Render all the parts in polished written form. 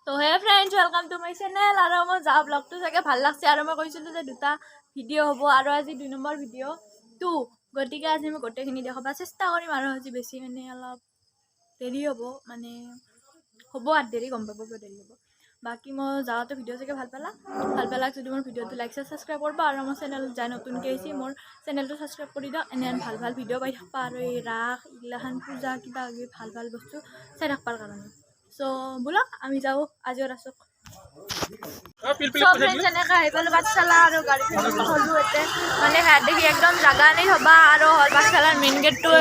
তো হে friends welcome to my channel আৰু মই যা ব্লগটো চাগে ভাল লাগছে আৰু মই কৈছিলোঁ যে দুটা ভিডিঅ' হ'ব আৰু আজি 2 নম্বৰ ভিডিঅ' 2 গতিকে আজি মই গোটেইখিনি দেখাব চেষ্টা কৰিম আৰু আজি বেছি মানে অলপ দেৰি হ'ব মানে হ'ব আৰু দেৰি গম পাব দেৰি হ'ব বাকী মই যাওঁতে ভিডিঅ' চাগে ভাল পালাক যদি মোৰ ভিডিঅ'টো লাইক ছাবস্ক্ৰাইব কৰিব আৰু মোৰ চেনেল যাই নতুনকৈ আহিছে মোৰ চেনেলটো ছাবস্ক্ৰাইব কৰি দিয়ক এনে ভাল ভিডিঅ' পাই থাকিব আৰু এই ৰাস এইগিলাখান পূজা কিবা কিবি ভাল বস্তু চাই থাকিবৰ কাৰণে সো বলক আমি যাওঁ আজিও ৰাসক সব ফ্ৰেণ্ডছ এনেকৈ আহি পালোঁ পাঠশালা আৰু গাড়ীখন হ'লোঁ এতে মানে ভাত দেখি একদম জাগা নেই হ'বা আৰু হ'ল পাঠশালাৰ মেইন গেটটো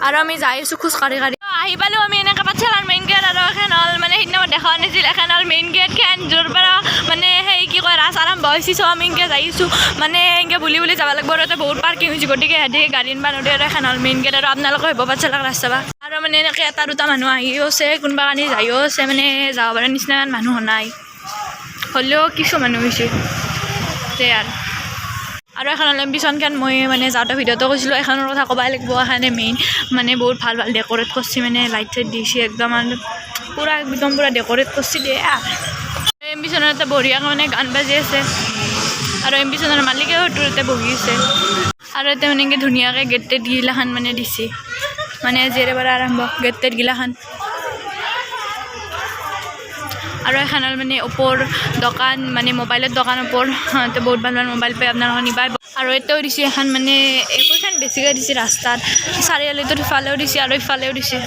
আৰু আমি যাই আছোঁ খোজকাঢ়ি আহি পালোঁ আমি এনেকৈ পাঠশালাৰ মেইন গেট আৰু এখন হ'ল মানে সিদিনা মই দেখা নাছিল এখন হ'ল মেইন গেটখন য'ৰ পৰা মানে সেই কি কয় ৰাস আৰম্ভ হৈছে চ' আমি এনেকৈ যাই আছোঁ মানে এনেকৈ বুলি যাব লাগিব আৰু ইয়াতে বহুত পাৰ্কিং হৈছে গতিকে সিহঁতে গাড়ী নিব নোৱাৰে আৰু এখন হ'ল মেইন গেট আৰু আপোনালোকে আহিব পাঠশালাক ৰাস চাবা আৰু মানে এনেকৈ এটা দুটা মানুহ আহিও আছে কোনোবা কানি যায়ো আছে মানে যাব পৰা নিচিনা মানুহ নাই হ'লেও কিছু মানুহ হৈছে আৰু এখন এম্বিশ্যনখন মই মানে যাওঁতে ভিডিঅ'টো কৈছিলোঁ এখনৰ কথা ক'বই লাগিব এখনে মেইন মানে বহুত ভাল ডেক'ৰেট কৰিছে মানে লাইট চাইট দিছে একদম পুৰা ডেক'ৰেট কৰিছে দিয়ে এম্বিশ্যনৰ এটা বঢ়িয়াকৈ মানে গান বাজি আছে আৰু এম্বিশ্যনৰ মালিকেও সেইটোতে বহি আছে আৰু এতিয়া মানে এনেকৈ ধুনীয়াকৈ গেট টেট গিলাখান মানে দিছে মানে আজিৰে পৰা আৰম্ভ গেট টেট গিলাখান আৰু এখন হ'ল মানে ওপৰ দোকান মানে মোবাইলৰ দোকান ওপৰ তো বহুত ভাল মোবাইল পাই আপোনালোকে নিবাই আৰু এতিয়াও দিছে এখন মানে একোখন বেছিকৈ দিছে ৰাস্তাত চাৰিআলিটোত ইফালেও দিছে আৰু ইফালেও দিছে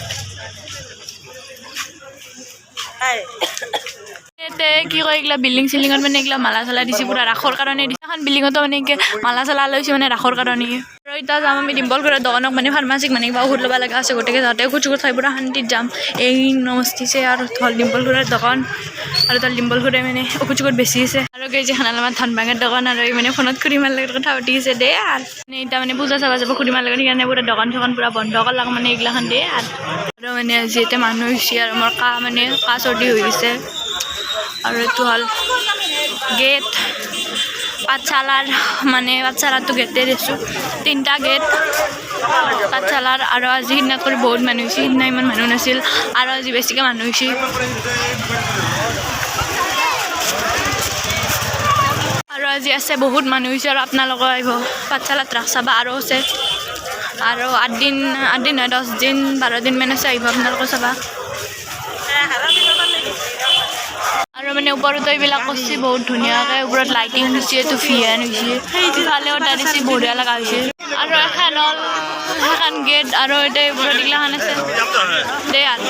ইয়াতে কি কয় এইগিলা বিল্ডিং চিল্ডিঙত মানে এইগিলা মালা চালা দিছে পুৰা ৰাসৰ কাৰণে দিছে এখন বিল্ডিঙতো মানে এনেকৈ মালা চালা লৈছে মানে ৰাসৰ কাৰণে আৰু এতিয়া যাম আমি ডিম্পলঘৰৰ দোকানক মানে ফাৰ্মাচিক মানে কিবা ঔষধ ল'ব লগা আছে গতিকে যাওঁতে ঔষধ ঠাই পুৰা শান্তিত যাম এই নমস্তিছে আৰু হ'ল ডিম্পলঘৰৰ দোকান আৰু তাৰ ডিম্পলঘৰে মানে ঔষধ বেছি আছে আৰু কেজি খানা আমাৰ ধান ভাঙাৰ দোকান আৰু মানে ফোনত খুৰীমাৰ লগত কথা পাতি আছে দে আৰু মানে এতিয়া মানে পূজা চাব যাব খুৰীমাৰ লগত সেইকাৰণে পুৰা দোকান চোকান পুৰা বন্ধ কৰলাক মানে এইগিলাখান দিয়ে আৰু মানে যিহেতু মানুহ হৈছে আৰু মোৰ কাহ চৰ্দি হৈ গৈছে আৰু এইটো হ'ল গেট পাঠশালাৰ মানে পাঠশালাটো গেটে দিছোঁ 3টা গেট পাঠশালাৰ আৰু আজি সিদিনা কৰি বহুত মানুহ হৈছে সিদিনা ইমান মানুহ নাছিল আৰু আজি বেছিকৈ মানুহ হৈছে আৰু আজি আছে বহুত মানুহ হৈছে আৰু আপোনালোকে আহিব পাঠশালাত ৰাস চাবা আৰু আছে আৰু 8 দিন নহয় 10 দিন 12 দিন মানে আছে আহিব আপোনালোকে চাবা আৰু মানে ওপৰতো এইবিলাক কৰিছে বহুত ধুনীয়াকৈ ওপৰত লাইটিং দিছে এইটো ফিয়ান হৈছে সেইফালেও এটা দিছে বঢ়িয়া লগা হৈছে আৰু এখন হ'ল সেইখন গেট আৰু এতিয়া ওপৰত এইগিলাখন আছে দে আৰু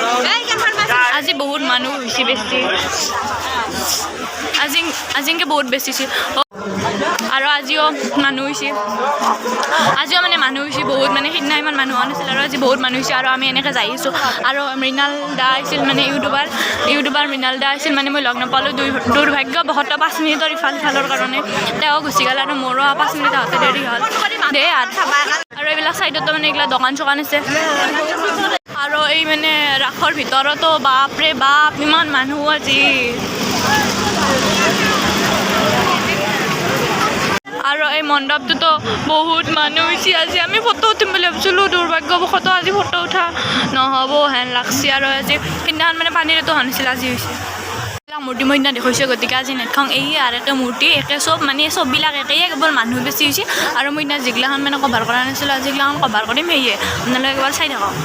আজি বহুত মানুহ হৈছে বেছি আজিনকৈ বহুত বেছি আৰু আজিও মানুহ হৈছে মানে মানুহ হৈছে বহুত মানে সিদিনা ইমান মানুহ হোৱা নাছিল আৰু আজি বহুত মানুহ হৈছে আৰু আমি এনেকৈ যাই আছোঁ আৰু মৃণাল দা আহিছিল মানে ইউটিউবাৰ মৃণাল দা আহিছিল মানে মই লগ নাপালোঁ দুৰ্ভাগ্যবশতঃ 5 মিনিটৰ ইফালৰ কাৰণে তেওঁ গুচি গ'ল আৰু মোৰো 5 মিনিট আহোঁতে দেৰি হ'ল দে আৰু এইবিলাক চাইডতো মানে এইগিলা দোকান চোকান আছে আৰু এই মানে ৰাসৰ ভিতৰতো বাপৰে বাপ ইমান মানুহ আজি আৰু এই মণ্ডপটোতো বহুত মানুহ হৈছে আজি আমি ফটো উঠিম বুলি ভাবিছিলোঁ দুৰ্ভাগ্যবশতঃ আজি ফটো উঠা নহ'ব হেন লাগছে আৰু আজি সিদিনাখন মানে পানীৰেতো হোৱা নাছিল আজি হৈছে মূৰ্তি মই সিদিনা দেখুৱাইছোঁ গতিকে আজি নেদেখাওঁ এই আৰু একে মূৰ্তি একে চব মানে চববিলাক একেই কেৱল মানুহ বেছি হৈছে আৰু মই সিদিনা যিগিলাখন মানে কভাৰ কৰা নাছিলোঁ আজিগিলাখন কভাৰ কৰিম সেয়ে আপোনালোকে এবাৰ চাই থাকক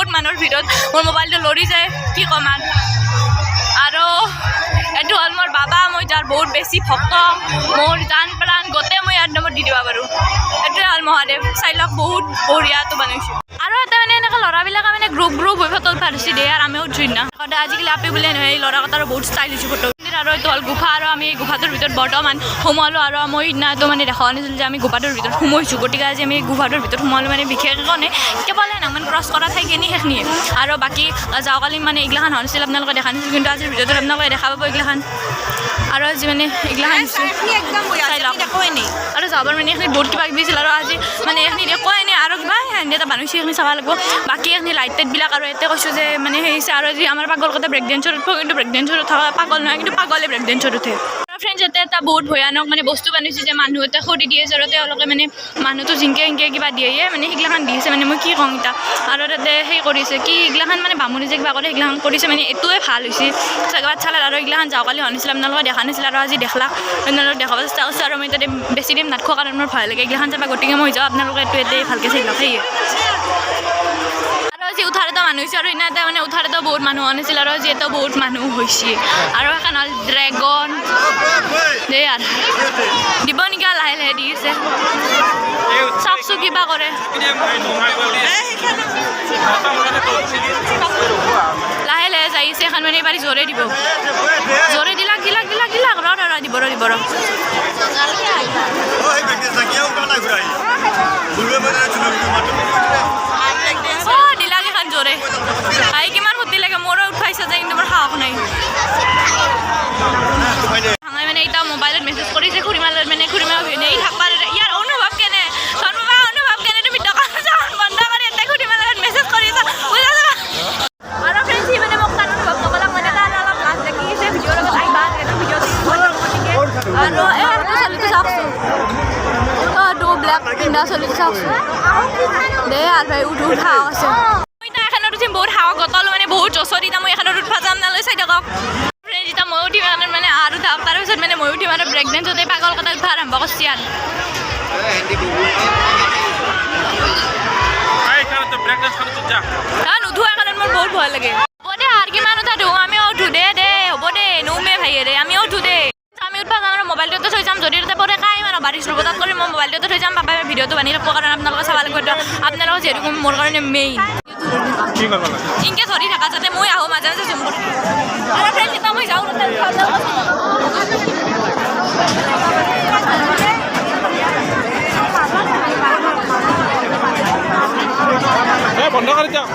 বহুত মানুহৰ ভিৰত মোৰ মোবাইলটো লৰি যায় কি ক'ম আৰু এইটো হ'ল মোৰ বাবা মই যাৰ বহুত বেছি ভক্ত মোৰ জান প্ৰাণ গোটেই মই ইয়াৰ নামত দি দিব পাৰোঁ এইটোৱে হ'ল মহাদেৱ চাই লওক বহুত বঢ়িয়াটো বনাইছোঁ আৰু এটা মানে এনেকৈ ল'ৰাবিলাকে মানে গ্ৰুপ হৈ ফটো উঠা দিছে দিয়ে আৰু আমিও উঠি না আজিকালি আপি বুলিয়ে নহয় এই ল'ৰাকেইটাৰো বহুত ষ্টাইল হৈছে ফটো আৰু এইটো হ'ল গুফা আৰু আমি এই গুফাটোৰ ভিতৰত বৰ্তমান সোমালোঁ আৰু মই সিদিনাটো মানে দেখা নাছিলোঁ যে আমি গুফাটোৰ ভিতৰত সোমাইছোঁ গতিকে আজি আমি গুফাটোৰ ভিতৰত সোমালোঁ মানে বিশেষ কাৰণে কেৱল নামান ক্ৰছ কৰা ঠাইখিনি সেইখিনিয়ে আৰু বাকী যাওঁকালি মানে এইগিলাখান হোৱা নাছিল আপোনালোকে দেখা নাছিল কিন্তু আজিৰ ভিডিঅ'টোত আপোনালোকে দেখা পাব এইগিলাখান আৰু আজি মানে এইগিলাখান আৰু যাবৰ মানে এইখিনি বহুত কিবা কিবি আছিল আৰু আজি মানে এইখিনি একোৱে নাই আৰু কিবা হেন্দি এটা বানিছে সেইখিনি চাব লাগিব বাকী এইখিনি লাইট টাইটবিলাক আৰু ইয়াতে কৈছোঁ যে মানে সেই হৈছে আৰু আজি আমাৰ পাগল কথা ব্ৰেক ডেন্সত উঠিব কিন্তু ব্ৰেক ডেন্সত উঠা পাগল নহয় কিন্তু পাগলে ব্ৰেক ডেন্সত উঠে ফ্ৰেণ্ডছ ইয়াতে এটা বহুত ভয়ানক মানে বস্তু বানিছে যে মানুহ এটা খৰি দি আছে আৰু তেওঁলোকে মানে মানুহটো জিংকে কিবা দিয়ে মানে সেইগিলাখান দিছে মানে মই কি কওঁ এতিয়া আৰু তাতে সেই কৰিছে কি এইগিলাখান মানে বামুণী যে কিবা কৰে সেইগিলাখান কৰিছে মানে এইটোৱে ভাল হৈছে চাগাত চালে আৰু এইগিলাখান যাওঁকালি হোৱা নাছিল আপোনালোকে দেখা নাছিল আৰু আজি দেখালা আপোনালোকে দেখাব চেষ্টা কৰিছোঁ আৰু মই তাতে বেছি দিন নাথাকোঁ কাৰণ মোৰ ভয় লাগে এইগিলাখান চাবা গতিকে মই যাওঁ আপোনালোকে এইটো ইয়াতে ভালকৈ চাই লওক সেয়ে আৰু আজি উঠাৰ এটা মানুহ হৈছে আৰু সিদিনা এটা মানে উঠাৰ এটা বহুত মানুহ হোৱা নাছিল আৰু আজি এটা বহুত মানুহ হৈছে আৰু এখন হ'ল ড্ৰেগন দেই আৰু দিব নেকি লাহে লাহে দি আছে চাওকচোন কিবা কৰে লাহে লাহে যাই আছে এখন মানে এইবাৰ জোৰে দিব জোৰে দিলাক দিব দিলাক এখন জোৰে আহি কিমান ফুটি লাগে মোৰো উঠাইছে যে কিন্তু মোৰ সাহস নাই মানে এতিয়া মোবাইলত মেছেজ কৰিছে খুৰীমালৈ মানে খুৰীমা এই থাকবাৰ ইয়াৰ অনুভৱ কেনে অনুভৱ কেনে তুমি দোকান বন্ধ কৰি এটা খুৰীমাৰ লগত মেছেজ কৰিছা আৰু ফ্ৰেণ্ডছ সি মানে মোক তাৰ অনুভৱ নকলাক মানে তাৰ অলপ লাজ লাগিছে ভিডিঅ'ৰ লগত আহিবা এইটো ভিডিঅ'টো আৰু এইটো চলিটো চাওকচোন এইটো ব্লেক পিন্ধা চলিটো চাওকচোন দে আৰু ভাই উঠা আছে মই এতিয়া এখনত উঠিম বহুত হাৱা গতলো মানে বহুত জচৰি মই এখনত উঠা যাম নালৈ চাই থাকক যেতিয়া মই উঠিম মানে আৰু তাৰপিছত মানে মই উঠিম আৰু ব্ৰেক ডেন্সতে পাগল কথা উঠা আৰম্ভ কৰিছে আৰু নুঠো এখনত মোৰ বহুত ভয় লাগে হ'ব দে আৰু কিমান উঠা দিওঁ আমিও উঠো দে হ'ব দে নোমে ভাইয়ে দে আমিও উঠো দে আমি উঠবা যাম আৰু মোবাইলটোতে থৈ যাম যদি তাতে পৰে কাই মানে বাৰিছ বজাত কৰি মই মোবাইলটোতে থৈ যাম পাপাই ভিডিঅ'টো বানি ৰাখিব কাৰণে আপোনালোকে চাব লাগিব আপোনালোকক যিহেতু মোৰ কাৰণে মেইন ইনকে ধৰি থাকা যাতে মই আহোঁ মাজে মাজে জুম কৰি আৰু ফ্ৰেণ্ড এতিয়া মই যাওঁ বন্ধ কৰি যাওঁ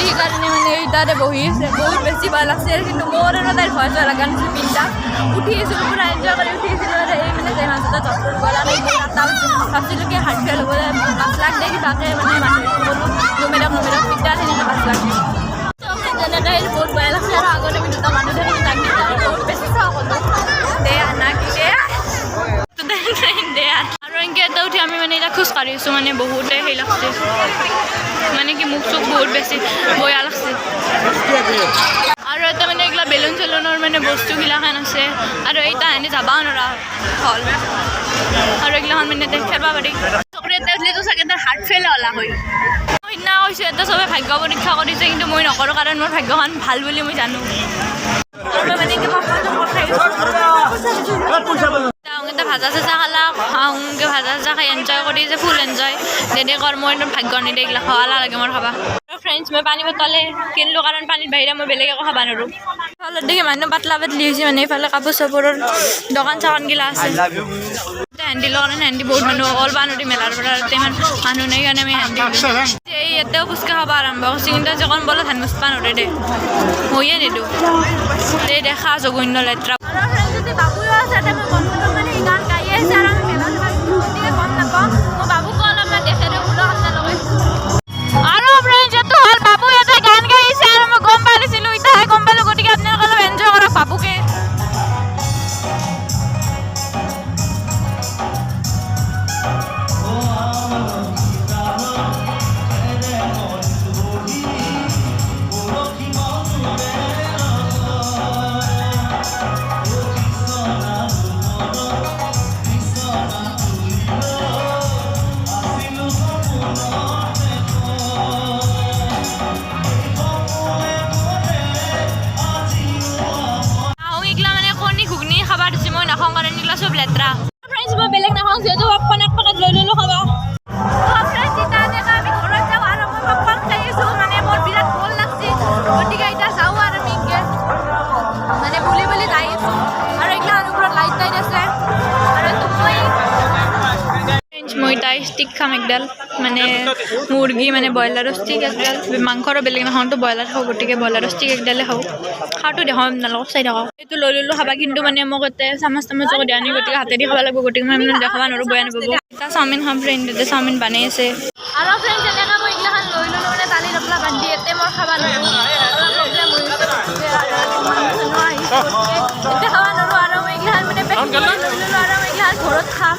সেইকাৰণে মানে তাতে বহি আছে বহুত বেছি ভাল লাগছে কিন্তু মোৰ আৰু তাইৰ ভয় চোৱা লগা নাছিল পিন্ধা উঠি আছিলোঁ পুৰা এনজয় কৰি উঠি আছিলোঁ আৰু এই মানে যে মাজতে জবটোৰ গ'লা ভাবছিলোঁ কি হাৰ্ট ফেল হ'বলৈ 5 লাখ দে কিবাকৈ মানে মানুহ নোমেৰক পিঠা সেনেকৈ 5 লাখ যেনেকৈ বহুত ভয় লাগছে আৰু আগতে আমি দুটা মানুহ থাকি তাকি বহুত বেছি চাওঁ ক'লো দে আনা কি দে আৰু এনেকৈ এটা উঠি আমি মানে এতিয়া খোজকাঢ়ি আছোঁ মানে বহুতে সেই লাগছে মানে কি মুখ চুখ বহুত বেছি বয়া লাগছে আৰু এটা মানে এইগিলা বেলুন চেলুনৰ মানে বস্তুগিলাখান আছে আৰু এইটা এনে যাবাও নোৱাৰা হ'ল আৰু এইগিলাখান মানে খেলবা পাৰি চকৰি এটা উঠিলেতো চাগে তাৰ হাৰ্ট ফেইল হ'লা হয় সিদিনা কৈছোঁ এটা চবে ভাগ্য পৰীক্ষা কৰিছে কিন্তু মই নকৰোঁ কাৰণ মোৰ ভাগ্যখন ভাল বুলি মই জানো আৰু মানে এটা ভাজা চাজা খালা খাওঁগে ভাজা চাজা খাই এনজয় কৰি যে ফুল এনজয় দেদে কৰ মই ভাগ্য নিদে এইগিলা খোৱা লাগে মোৰ খাবা ফ্ৰেণ্ডছ মই পানী বটলে কিনিলোঁ কাৰণ পানীত বাহিৰে মই বেলেগ একো খাবা নোৱাৰোঁ ফলত দেখি মানুহ পাতলা পাতলি হৈছে মানে এইফালে কাপোৰ চাপোৰৰ দোকান চাকানগিলা আছে হেন্দি লোৱা কাৰণে হেন্দি বহুত মানুহ অল বানুটি মেলাৰ পৰা ইমান মানুহ নাই কাৰণে আমি হেন্দি এই ইয়াতেও ফুচকা খাব আৰম্ভ কৰিছোঁ কিন্তু আজি অকণ বলত ধান মুচপা নৰে দে ময়ে নিদিওঁ এই দেখা জঘন্য লেতেৰা বাবুও আছে গান গাই আছে আৰু আমি মেলা গম নাপাওঁ মই বাবুকো অলপমান দেখাই দিওঁ বোলো আপোনালোকে আৰু ফ্ৰেণ্ডছ এইটো হ'ল বাবু ইয়াতে গান গাইছে আৰু মই গম পাইছিলোঁ এতিয়াহে গম পালোঁ গতিকে আপোনালোকে অলপ এনজয় কৰক বাবুকে একডাল মানে মুৰ্গী মানে ব্ৰইলাৰৰ ষ্টিক একডাল মাংসৰো বেলেগ নাখাওঁতো ব্ৰইলাৰ খাওঁ গতিকে ব্ৰইলাৰৰ ষ্টিক একডালে খাওঁ খাওঁতো দেখাওঁ আপোনালোকক চাই থাকক এইটো লৈ ল'লোঁ খাবা কিন্তু মানে মোক ইয়াতে চামচ তামচ দিয়া নাই গতিকে হাতেদি খাব লাগিব গতিকে মই মানে দেখাব নোৱাৰোঁ বেয়া নাপাব এটা চাওমিন খাম ফ্ৰেণ্ড এতিয়া চাওমিন বনাই আছে আৰু ফ্ৰেণ্ড যেনেকৈ মই এইগিলাখান লৈ ল'লোঁ মানে দালি ৰপলা বান্ধি ইয়াতে মই খাব নোৱাৰোঁ প্ৰব্লেম হৈ গৈছে এতিয়া খাব নোৱাৰোঁ আৰু মই এইগিলাখান মানে পেকিং কৰি লৈ ল'লোঁ আৰু মই এইগিলাখান ঘৰত খাম